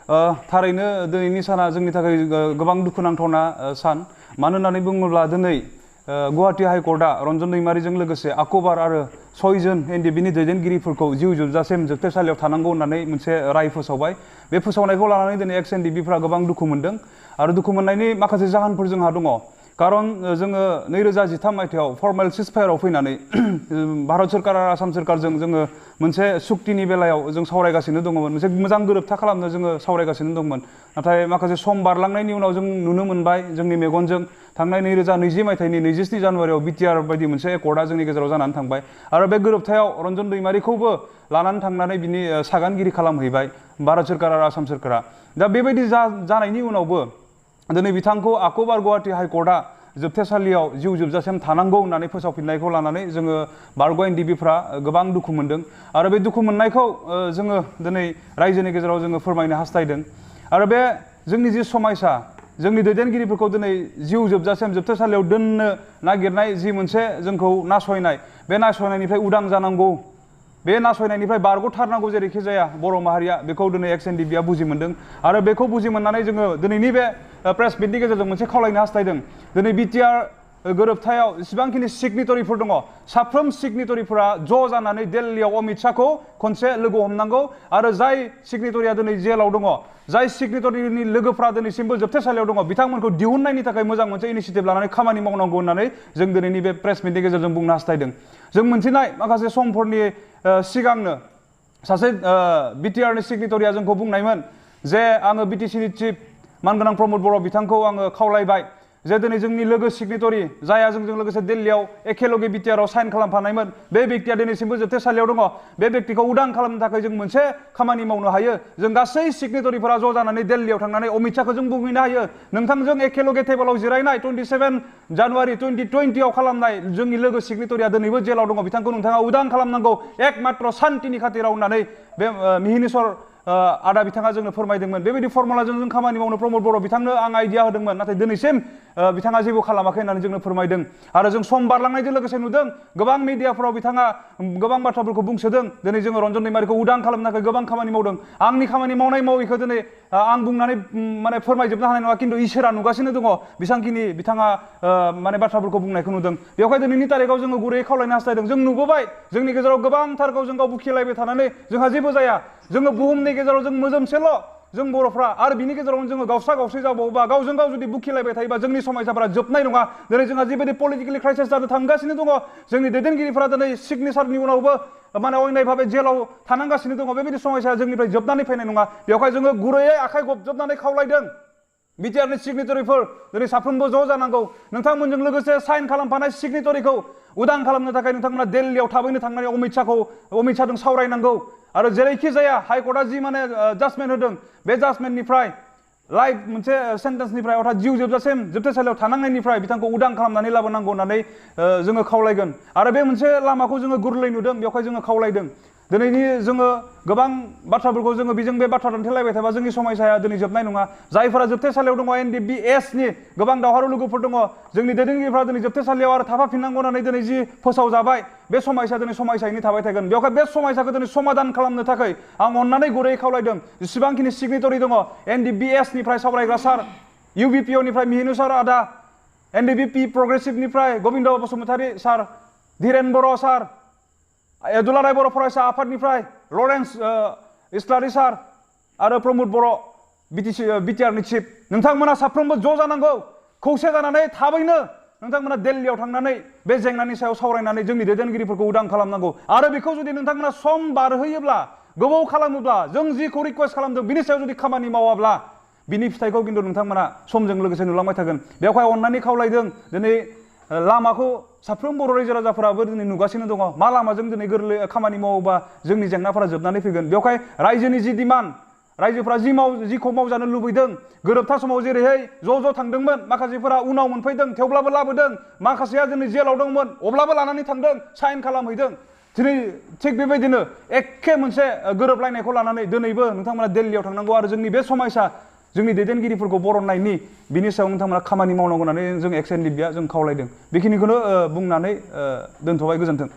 थारैनो दिनैनि साना जोंनि थाखाय गोबां दुखुनांथावना सान मानो होननानै बुङोब्ला दिनै गुवाहाटी हाइकर्टआ रन्जन दैमारिजों लोगोसे आक'बार आरो 6 जन एनडिबिनि दैदेनगिरिफोरखौ जिउ जोबजासिम जोबथेसालियाव थानांगौ होननानै मोनसे राय फोसावबाय। बे फोसावनायखौ लानानै दिनै एक्स एनडिबिफ्रा गोबां दुखु मोनदों आरो दुखु मोननायनि माखासे जाहोनफोर जोंहा दङ। खारन जोङो 2013 मायथाइयाव फर्मेल सिजफायाराव फैनानै भारत सरकार आरो आसाम सरकारजों जोङो मोनसे सुक्तिनि बेलायाव जों सावरायगासिनो दङमोन, मोनसे मोजां गोरोबथा खालामनो जोङो सावरायगासिनो दंमोन। नाथाय माखासे सम बारलांनायनि उनाव जों नुनो मोनबाय जोंनि मेगनजों थांनाय 2020 मायथाइनि 27 जानुवारियाव बिटिआर बायदि मोनसे एकर्डआ जोंनि गेजेराव जानानै थांबाय आरो बे गोरोबथायाव रन्जन दैमारिखौबो लानानै थांनानै बिनि सागानगिरि खालामहैबाय भारत सरकार आरो आसाम सरकारा। दा बेबायदि जानायनि उनावबो दिनै बिथांखौ आक'बार गुवाहाटी हाइकर्टआ जोबथेसालियाव जिउ जोबजासिम थानांगौ होननानै फोसावफिननायखौ लानानै जोङो बारग' एनडिबिफ्रा गोबां दुखु मोनदों आरो बे दुखु मोननायखौ जोङो दिनै रायजोनि गेजेराव जोङो फोरमायनो हास्थायदों। आरो बे जोंनि जि समायसा जोंनि दैदेनगिरिफोरखौ दिनै जिउ जोबजासिम जोबथेसालियाव दोननो नागिरनाय जि मोनसे जोंखौ नासयनाय, बे नासयनायनिफ्राय उदां जानांगौ, बे नासयनायनिफ्राय बारग'थारनांगौ जेरैखि जाया बर' माहारिया, बेखौ दिनै एक्स एनडिबिआ बुजि मोनदों आरो बेखौ बुजि मोननानै जोङो दिनैनि बे प्रेस मिटनि गेजेरजों मोनसे खावलायनो हास्थायदों। दिनै बिटिआर गोरोबथायाव जेसेबांखिनि सिगनेटरिफोर दङ साफ्रोम सिगनेटरिफोरा ज' जानानै दिल्लीयाव अमित शाहखौ खनसे लोगो हमनांगौ आरो जाय सिगनेटरिया दिनै जेलाव दङ, जाय सिगनेटरिनि लोगोफ्रा दिनैसिमबो जोबथेसालियाव दङ, बिथांमोनखौ दिहुननायनि थाखाय मोजां मोनसे इनिसियेटिभ लानानै खामानि मावनांगौ होननानै जों दिनैनि बे प्रेस मिटनि गेजेरजों बुंनो हास्थायदों। जों मोनथिनाय माखासे समफोरनि सिगांनो सासे बिटिआरनि सिगनेटरिया जोंखौ बुंनायमोन जे आङो बिटिसिनि चिफ मानगोनां प्रमद बर' बिथांखौ आङो खावलायबाय जे दिनै जोंनि लोगो सिगनेटरि जाया जोंजों लोगोसे दिल्लीयाव एखेलगे बिटिआरआव साइन खालामफानायमोन, बे बेक्तिया दिनैसिमबो जोबथेसालियाव दङ, बे बेक्तिखौ उदां खालामनो थाखाय जों मोनसे खामानि मावनो हायो। जों गासै सिगनेटरिफोरा ज' जानानै दिल्लीयाव थांनानै अमित शाहखौ जों बुंहैनो हायो नोंथांजों एखेलगे टेबोलाव जिरायनाय 27 जानुवारि 2020आव खालामनाय जोंनि लोगो सिगनेटरिया दिनैबो जेलाव दङ, बिथांखौ नोंथाङा उदां खालामनांगौ एकमात्र सान्तिनि खाथिराव होननानै बे मिहिनेश्वर आदा बिथाङा जोंनो फोरमायदोंमोन। बेबायदि फर्मुलाजों जों खामानि मावनो प्रमद बर' बिथांनो आं आइडिया होदोंमोन, नाथाय दिनैसिम बिथाङा जेबो खालामाखै होननानै जोंनो फोरमायदों। आरो जों सम बारलांनायजों लोगोसे नुदों गोबां मिडियाफोराव बिथाङा गोबां बाथ्राफोरखौ बुंसोदों। दिनै जोङो रन्जन दैमारिखौ उदां खालामनो थाखाय गोबां खामानि मावदों। आंनि खामानि मावनाय मावैखौ दिनै आं बुंनानै माने फोरमायजोबनो हानाय नङा, खिन्थु इसोरा नुगासिनो दङ बेसांखिनि बिथाङा माने बाथ्राफोरखौ बुंनायखौ नुदों। बेवहाय दिनैनि तारिखाव जोङो गुरैयै खावलायनो हास्थायदों। जों नुबोबाय जोंनि गेजेराव गोबांथार गावजों गाव बुखिलायबाय थानानै जोंहा जेबो जाया। जोङो बुहुमनि गेजेराव जों मोजोमसेल' जों बर'फ्रा, आरो बिनि गेजेरावनो जोङो गावस्रा गावस्रि जाबावोबा गावजों गाव जुदि बुखिलायबाय थायोबा जोंनि समायसाफोरा जोबनाय नङा। दिनै जोंहा जिबायदि पलिटिकेलि क्राइसिस जानो थांगासिनो दङ, जोंनि दैदेनगिरिफोरा दिनै सिगनेसारनि उनावबो माने अयनाय भाबै जेलाव थानांगासिनो दङ, बेबायदि समस्याया जोंनिफ्राय जोबनानै फैनाय नङा। बेवहाय जोङो गुरैयै आखाइ खबजबनानै खावलायदों बिटिआरनि सिगनेटरिफोर दिनै साफ्रोमबो ज' जानांगौ। नोंथांमोनजों लोगोसे साइन खालामफानाय सिगनेटरिखौ उदां खालामनो थाखाय नोंथांमोना दिल्लीयाव थाबैनो थांनानै अमित शाहजों सावरायनांगौ आरो जेरैखि जाया हाइकर्टआ जि माने जाजमेन्ट होदों बे जाजमेन्टनिफ्राय लाइफ मोनसे सेन्टेन्सनिफ्राय अर्थात जिउ जोबजासिम जोबथेसालियाव थानांनायनिफ्राय बिथांखौ उदां खालामनानै लाबोनांगौ होननानै जोङो खावलायगोन। आरो बे मोनसे लामाखौ जोङो गोरलै नुदों, बेवहाय जोङो खावलायदों। दिनैनि जोङो गोबां बाथ्राफोरखौ जोङो बेजों बे बाथ्रा दान्थेलायबाय थाबा जोंनि समस्याया दिनै जोबनाय नङा। जायफोरा जोबथेसालियाव दङ एनडिबिएसनि गोबां दावहारु लोगोफोर दङ, जोंनि दैदेनगिरिफ्रा दिनै जोबथेसालियाव आरो थाफाफिननांगौ होननानै दिनै जि फोसावजाबाय, बे समस्या दिनै समस्यायैनो थाबाय थागोन। बेवहाय बे समस्याखौ दिनै समाधान खालामनो थाखाय आं अननानै गुरैयै खावलायदों जेसेबांखिनि सिगनेटरि दङ एनडिबिएसनिफ्राय सावरायग्रा सार, इउबिपिअनिफ्राय मिहिनेश्वर आदा, एनडिबिपि प्रग्रेसिभनिफ्राय गबिन्द बसुमतारी सार, धीरेन बर' सार, दुलाराय बर' फरायसा आफादनिफ्राय लरेन्स इस्लारि सार आरो प्रमद बर' बिटिआरनि चिफ, नोंथांमोना साफ्रोमबो ज' जानांगौ, खौसे जानानै थाबैनो नोंथांमोना दिल्लीयाव थांनानै बे जेंनानि सायाव सावरायनानै जोंनि दैदेनगिरिफोरखौ उदां खालामनांगौ। आरो बेखौ जुदि नोंथांमोना सम बारहोयोब्ला, गोबाव खालामोब्ला, जों जिखौ रिकुवेस्ट खालामदों बिनि सायाव जुदि खामानि मावाब्ला बिनि फिथाइखौ खिन्थु नोंथांमोना समजों लोगोसे नुलांबाय थागोन। बेवहाय अननानै खावलायदों दिनै लामाखौ साफ्रोम बर' रायजो राजाफोराबो दिनै नुगासिनो दङ मा लामाजों दिनै गोरलै खामानि मावोबा जोंनि जेंनाफोरा जोबनानै फैगोन। बेवहाय रायजोनि जि डिमान्ड, रायजोफ्रा जिखौ मावजानो लुबैदों, गोरोबथा समाव जेरैहाय ज' थांदोंमोन, माखासेफोरा उनाव मोनफैदों थेवब्लाबो लाबोदों, माखासेया दिनै जेलाव दंमोन अब्लाबो लानानै थांदों, साइन खालामहैदों। दिनै थिग बेबायदिनो एखे मोनसे गोरोबलायनायखौ लानानै दिनैबो नोंथांमोना दिल्लीयाव थांनांगौ आरो जोंनि बे समस्या जोंनि दैदेनगिरिफोरखौ बरननायनि बिनि सायाव नोंथांमोना खामानि मावनांगौ होननानै जों एक्स एनडिबिआ जों खावलायदों। बेखिनिखौनो बुंनानै दोनथ'बाय, गोजोन्थों।